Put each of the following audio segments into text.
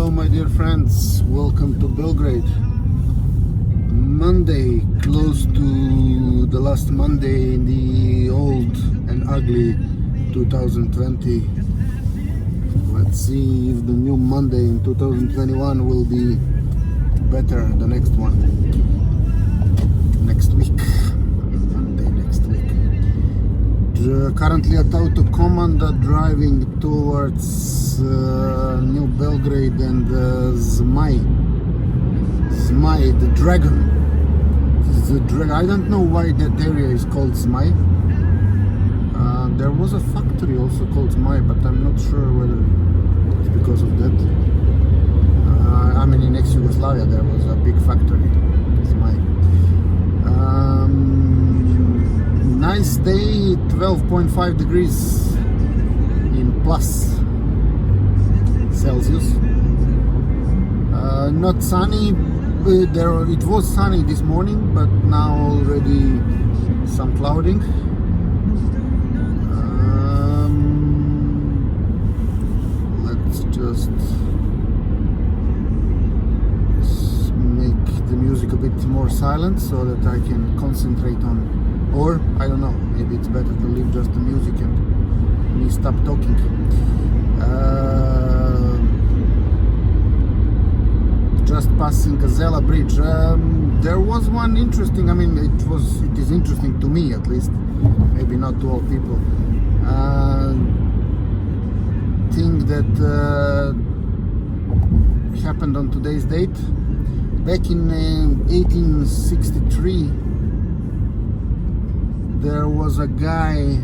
Hello my dear friends, welcome to Belgrade. Monday, close to the last Monday in the old and ugly 2020. Let's see if the new Monday in 2021 will be better, the next one. Next week. Monday next week. Currently at Autokomanda, driving towards New Belgrade and Zmaj, the dragon. I don't know why that area is called Zmaj. There was a factory also called Zmaj, but I'm not sure whether it's because of that. I mean, in ex-Yugoslavia there was a big factory, Zmaj. Nice day, 12.5 degrees in plus Celsius. Not sunny. It was sunny this morning, but now already some clouding. Let's just make the music a bit more silent so that I can concentrate on, or I don't know, maybe it's better to leave just the music and me stop talking. Just passing Gazela Bridge. There was one interesting, I mean, it is interesting to me at least, maybe not to all people, thing that happened on today's date. Back in 1863, there was a guy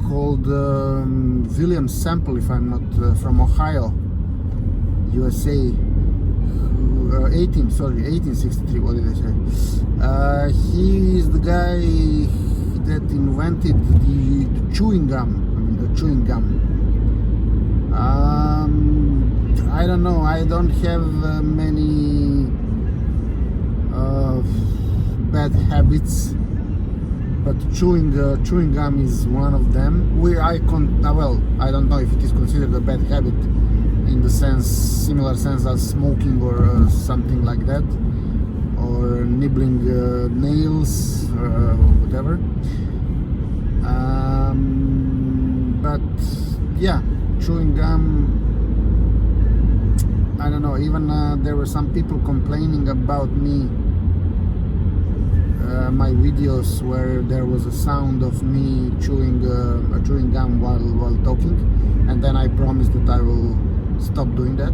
called William Sample, if I'm not from Ohio, USA. 1863. What did I say? He is the guy that invented the chewing gum. I mean, the chewing gum. I don't know. I don't have many bad habits, but chewing gum is one of them. I don't know if it is considered a bad habit in the similar sense as smoking or something like that, or nibbling nails or whatever. But yeah, chewing gum, I don't know. Even there were some people complaining about me, my videos where there was a sound of me chewing gum while talking, and then I promised that I will stop doing that,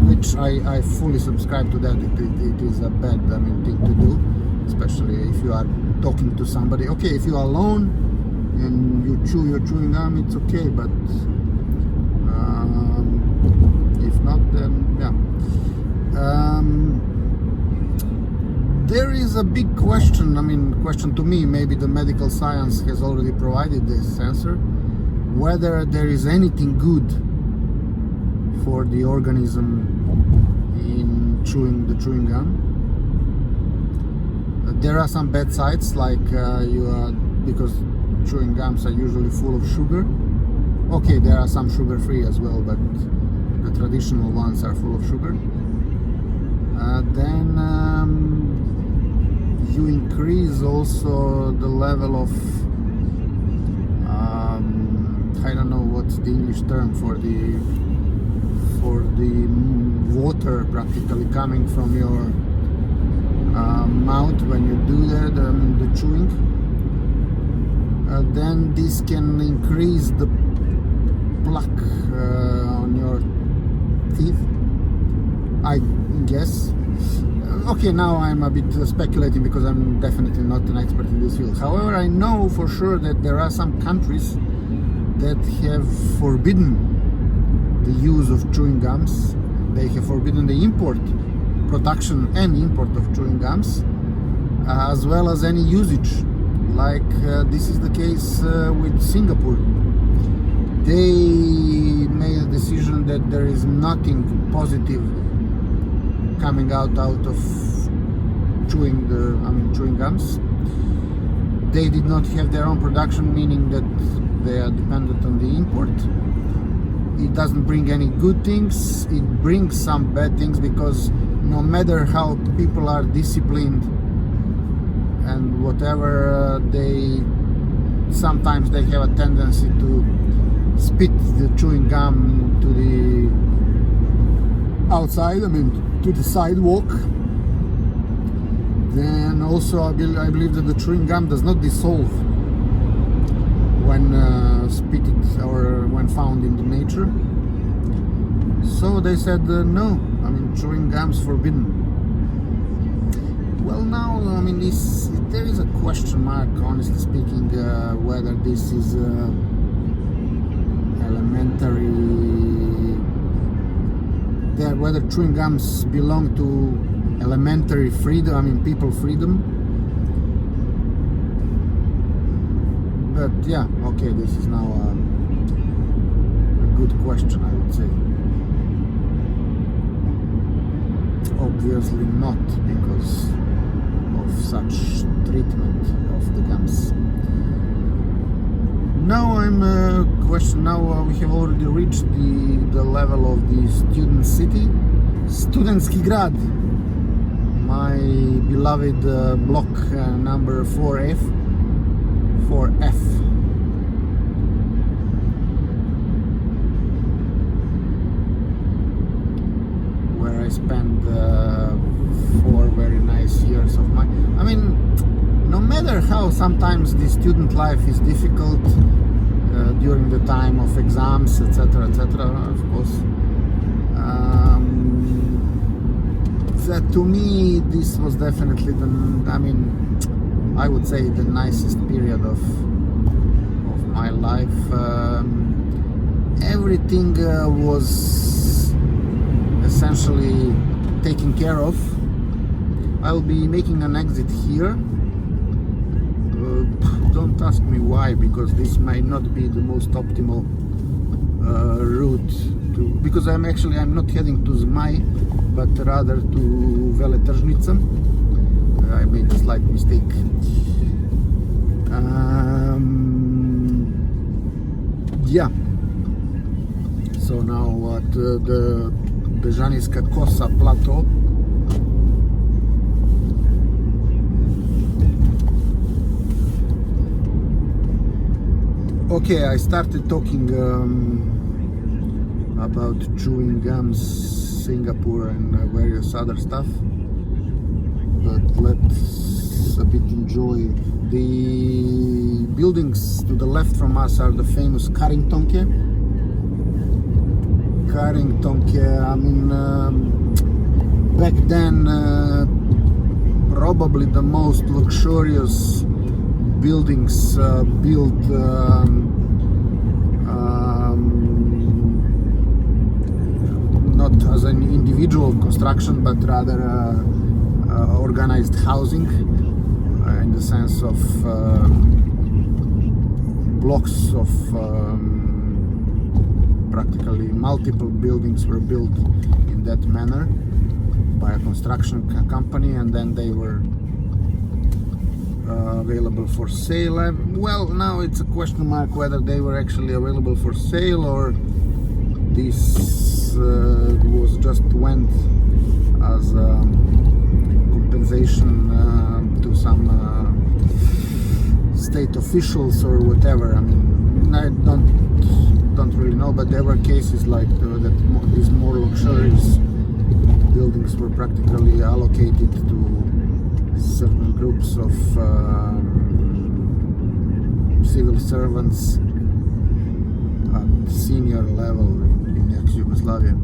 which I fully subscribe to that. It is a bad thing to do, especially if you are talking to somebody. Okay, if you are alone and you chew your chewing gum, it's okay, but if not, then yeah. There is a big question, question to me, maybe the medical science has already provided this answer, whether there is anything good for the organism in chewing gum. There are some bad sides, like because chewing gums are usually full of sugar. Okay, there are some sugar-free as well, but the traditional ones are full of sugar. Then you increase also the level of I don't know what's the English term for the water practically coming from your mouth when you do that, the chewing. Then this can increase the plaque on your teeth, I guess. Okay, now I'm a bit speculating because I'm definitely not an expert in this field. However, I know for sure that there are some countries that have forbidden the use of chewing gums. They have forbidden the production and import of chewing gums, as well as any usage. Like this is the case with Singapore. They made a decision that there is nothing positive coming out of chewing gums. They did not have their own production, meaning that they are dependent on the import. it doesn't bring any good things. It brings some bad things, because no matter how people are disciplined and whatever, sometimes they have a tendency to spit the chewing gum to the outside, to the sidewalk. Then also I believe that the chewing gum does not dissolve when spitted or when found in the nature. So they said no, chewing gum's forbidden. Well, now there is a question mark, honestly speaking, whether this is elementary, whether chewing gums belong to elementary freedom, people freedom. But yeah, okay, this is now a good question, I would say. Obviously not, because of such treatment of the gums. Now we have already reached the level of the student city, Studentski grad, my beloved block number 4F, where I spent 4 very nice years of my. No matter how sometimes the student life is difficult during the time of exams, etc., of course. That to me, this was definitely I would say the nicest period of my life. Everything was essentially taken care of. I'll be making an exit here. Don't ask me why, because this might not be the most optimal route because I'm not heading to Zmaj, but rather to Veletržnica. I made a slight mistake. Yeah. So now at the Bežanijska Kosa plateau. Okay, I started talking about chewing gums, Singapore and various other stuff, but let's a bit enjoy. The buildings to the left from us are the famous Karingtonke. Back then probably the most luxurious buildings built not as an individual construction, but rather organized housing, in the sense of blocks of practically multiple buildings were built in that manner by a construction company, and then they were available for sale. Well, now it's a question mark whether they were actually available for sale or this was just went as compensation to some state officials or whatever. I don't really know, but there were cases like that these more luxurious buildings were practically allocated to certain groups of civil servants at senior level in ex-Yugoslavia.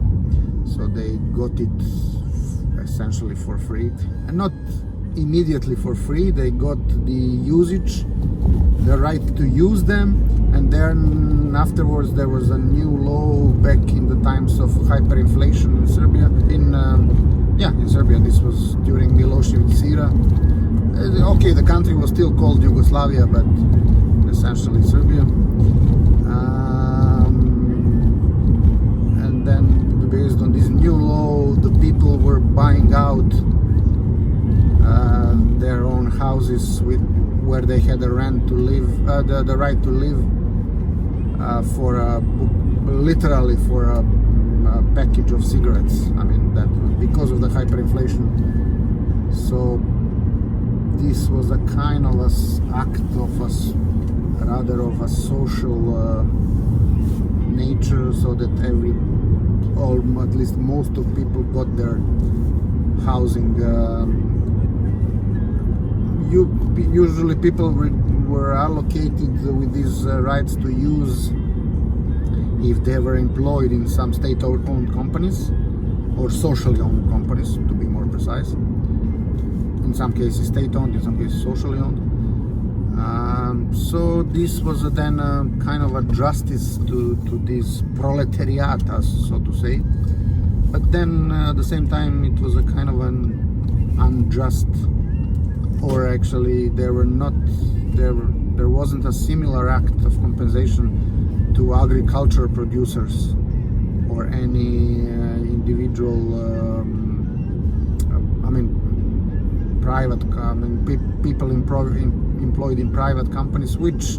So they got it essentially for free, and not immediately for free. They got the usage, the right to use them, and then afterwards there was a new law back in the times of hyperinflation in Serbia. In Serbia, this was during Milošević's era. Okay, the country was still called Yugoslavia, but essentially Serbia. And then, based on this new law, the people were buying out their own houses where they had the right to live for a literally for a package of cigarettes. I mean, that because of the hyperinflation. So this was a kind of act of rather of a social nature, so that at least most of people got their housing. Usually people were allocated with these rights to use if they were employed in some state-owned companies or socially owned companies, to be more precise. In some cases state-owned, in some cases socially owned. So this was then kind of a justice to this proletariat, so to say. But then at the same time it was a kind of an unjust, or actually there wasn't a similar act of compensation to agriculture producers or any individual people employed in private companies, which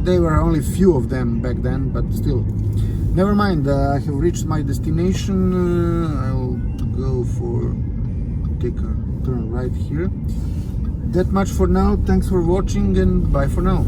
there were only few of them back then, but still. Never mind, I have reached my destination. I'll take a turn right here. That much for now. Thanks for watching and bye for now.